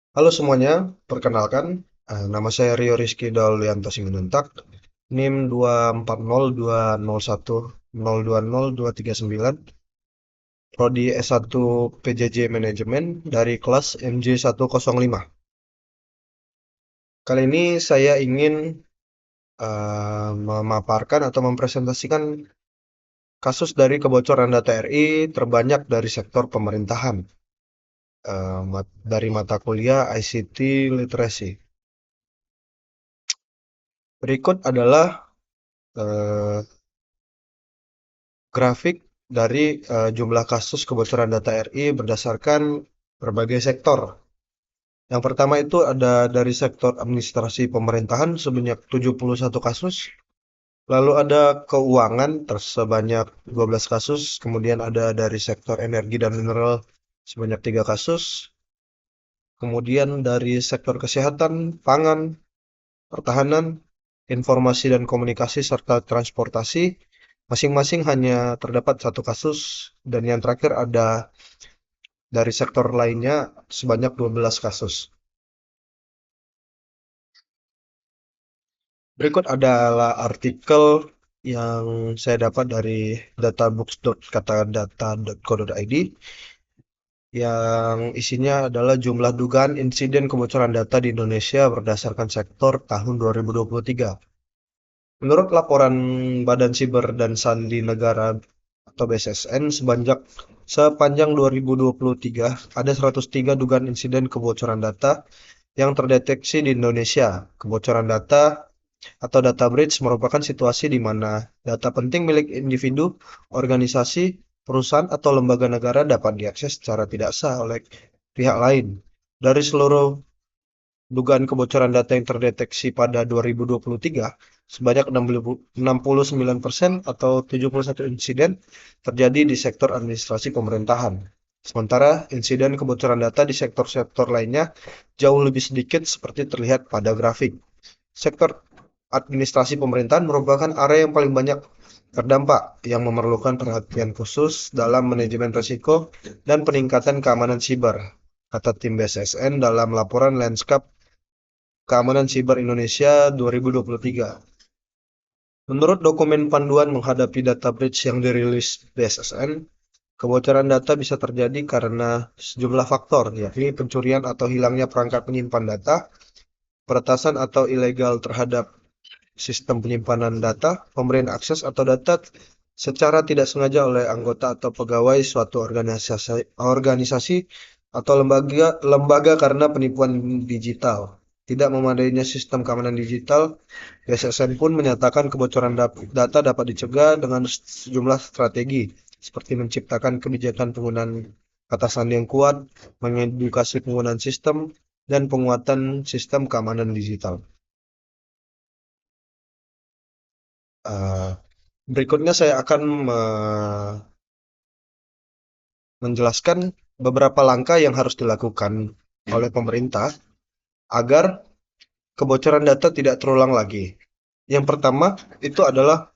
Halo semuanya, perkenalkan, nama saya Rio Rizky Daulianto Simanjuntak, NIM 2402011020029, Prodi S1 PJJ Manajemen dari kelas MJ105. Kali ini saya ingin memaparkan atau mempresentasikan kasus dari kebocoran data RI terbanyak dari sektor pemerintahan, dari mata kuliah ICT Literacy. Berikut adalah eh, grafik dari jumlah kasus kebocoran data RI berdasarkan berbagai sektor. Yang pertama itu ada dari sektor administrasi pemerintahan sebanyak 71 kasus, lalu ada keuangan sebanyak 12 kasus, kemudian ada dari sektor energi dan mineral sebanyak 3 kasus, kemudian dari sektor kesehatan, pangan, pertahanan, informasi dan komunikasi serta transportasi masing-masing hanya terdapat satu kasus, dan yang terakhir ada dari sektor lainnya sebanyak 12 kasus. Berikut adalah artikel yang saya dapat dari databooks.katadata.co.id yang isinya adalah jumlah dugaan insiden kebocoran data di Indonesia berdasarkan sektor tahun 2023. Menurut laporan Badan Siber dan Sandi Negara atau BSSN, sepanjang 2023 ada 103 dugaan insiden kebocoran data yang terdeteksi di Indonesia. Kebocoran data atau data breach merupakan situasi di mana data penting milik individu, organisasi, perusahaan, atau lembaga negara dapat diakses secara tidak sah oleh pihak lain. Dari seluruh dugaan kebocoran data yang terdeteksi pada 2023, sebanyak 69% atau 71 insiden terjadi di sektor administrasi pemerintahan. Sementara insiden kebocoran data di sektor-sektor lainnya jauh lebih sedikit seperti terlihat pada grafik. Sektor administrasi pemerintahan merupakan area yang paling banyak terdampak, yang memerlukan perhatian khusus dalam manajemen risiko dan peningkatan keamanan siber, kata tim BSSN dalam laporan Landscape Keamanan Siber Indonesia 2023. Menurut dokumen panduan menghadapi data breach yang dirilis BSSN, kebocoran data bisa terjadi karena sejumlah faktor, yakni pencurian atau hilangnya perangkat penyimpan data, peretasan atau ilegal terhadap sistem penyimpanan data, pemberian akses atau data secara tidak sengaja oleh anggota atau pegawai suatu organisasi atau lembaga karena penipuan digital. Tidak memadainya sistem keamanan digital, BSSN pun menyatakan kebocoran data dapat dicegah dengan sejumlah strategi, seperti menciptakan kebijakan penggunaan kata sandi yang kuat, mengedukasi penggunaan sistem, dan penguatan sistem keamanan digital. Eh, Berikutnya saya akan menjelaskan beberapa langkah yang harus dilakukan oleh pemerintah agar kebocoran data tidak terulang lagi. Yang pertama itu adalah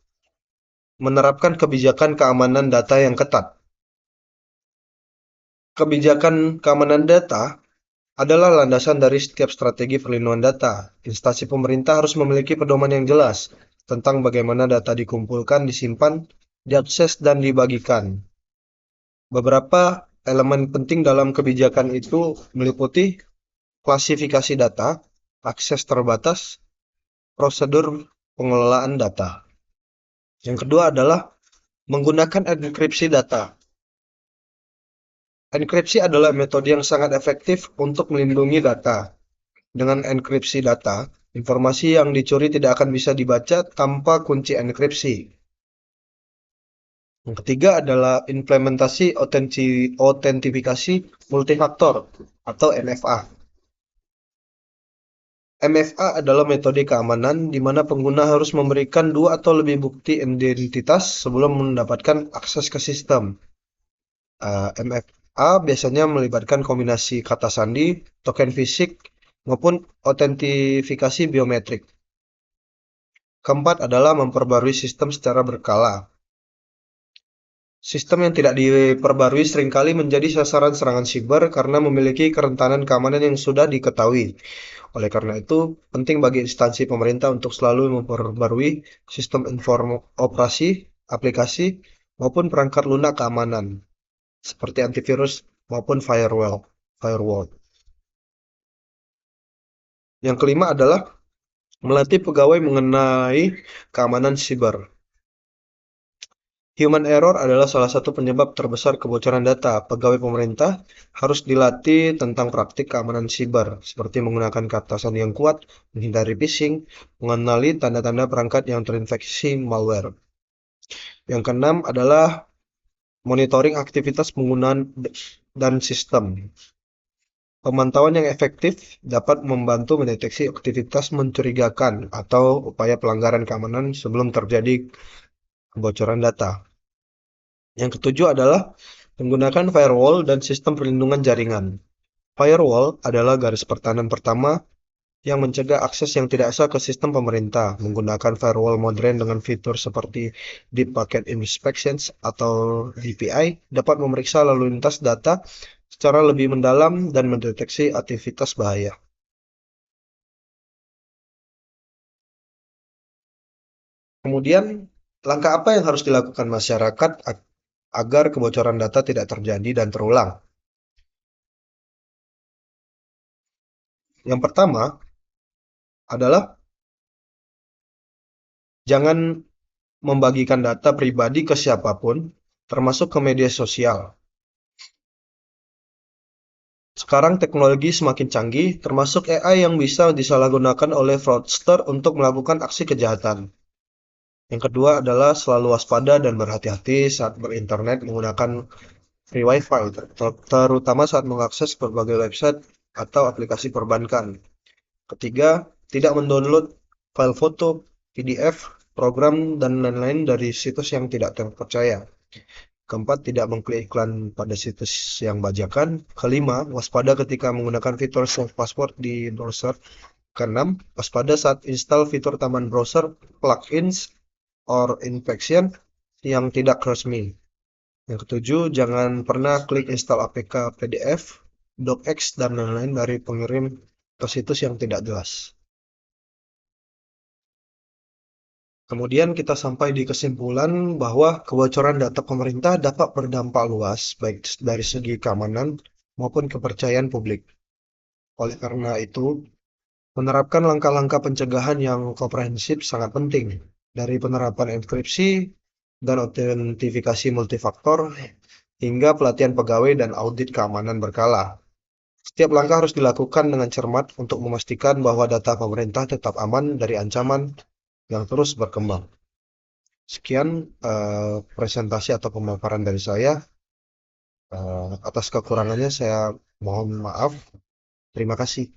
menerapkan kebijakan keamanan data yang ketat. Kebijakan keamanan data adalah landasan dari setiap strategi perlindungan data. Instansi pemerintah harus memiliki pedoman yang jelas tentang bagaimana data dikumpulkan, disimpan, diakses, dan dibagikan. Beberapa elemen penting dalam kebijakan itu meliputi klasifikasi data, akses terbatas, prosedur pengelolaan data. Yang kedua adalah menggunakan enkripsi data. Enkripsi adalah metode yang sangat efektif untuk melindungi data. Dengan enkripsi data, informasi yang dicuri tidak akan bisa dibaca tanpa kunci enkripsi. Yang ketiga adalah implementasi autentifikasi multifaktor atau MFA. MFA adalah metode keamanan di mana pengguna harus memberikan dua atau lebih bukti identitas sebelum mendapatkan akses ke sistem. MFA biasanya melibatkan kombinasi kata sandi, token fisik, maupun autentifikasi biometrik. Keempat adalah memperbarui sistem secara berkala. Sistem yang tidak diperbarui seringkali menjadi sasaran serangan siber karena memiliki kerentanan keamanan yang sudah diketahui. Oleh karena itu, penting bagi instansi pemerintah untuk selalu memperbarui sistem operasi, aplikasi, maupun perangkat lunak keamanan, seperti antivirus maupun firewall. Firewall. Yang kelima adalah melatih pegawai mengenai keamanan siber. Human error adalah salah satu penyebab terbesar kebocoran data. Pegawai pemerintah harus dilatih tentang praktik keamanan siber, seperti menggunakan keatasan yang kuat, menghindari phishing, mengenali tanda-tanda perangkat yang terinfeksi malware. Yang keenam adalah monitoring aktivitas penggunaan dan sistem. Pemantauan yang efektif dapat membantu mendeteksi aktivitas mencurigakan atau upaya pelanggaran keamanan sebelum terjadi kebocoran data. Yang ketujuh adalah menggunakan firewall dan sistem perlindungan jaringan. Firewall adalah garis pertahanan pertama yang mencegah akses yang tidak sah ke sistem pemerintah. Menggunakan firewall modern dengan fitur seperti Deep Packet Inspections atau DPI dapat memeriksa lalu lintas data secara lebih mendalam dan mendeteksi aktivitas bahaya. Kemudian, langkah apa yang harus dilakukan masyarakat agar kebocoran data tidak terjadi dan terulang? Yang pertama adalah jangan membagikan data pribadi ke siapapun, termasuk ke media sosial. Sekarang teknologi semakin canggih, termasuk AI yang bisa disalahgunakan oleh fraudster untuk melakukan aksi kejahatan. Yang kedua adalah selalu waspada dan berhati-hati saat berinternet menggunakan free wifi, terutama saat mengakses berbagai website atau aplikasi perbankan. Ketiga, tidak mendownload file foto, PDF, program, dan lain-lain dari situs yang tidak terpercaya. Keempat, tidak mengklik iklan pada situs yang bajakan. Kelima, waspada ketika menggunakan fitur save password di browser. Keenam, waspada saat install fitur taman browser, plugins, or infection yang tidak resmi. Yang ketujuh, jangan pernah klik install APK PDF, docx, dan lain-lain dari pengirim ke situs yang tidak jelas. Kemudian kita sampai di kesimpulan bahwa kebocoran data pemerintah dapat berdampak luas, baik dari segi keamanan maupun kepercayaan publik. Oleh karena itu, menerapkan langkah-langkah pencegahan yang komprehensif sangat penting, dari penerapan enkripsi dan autentifikasi multifaktor hingga pelatihan pegawai dan audit keamanan berkala. Setiap langkah harus dilakukan dengan cermat untuk memastikan bahwa data pemerintah tetap aman dari ancaman yang terus berkembang. Sekian presentasi atau pemaparan dari saya. Atas kekurangannya saya mohon maaf. Terima kasih.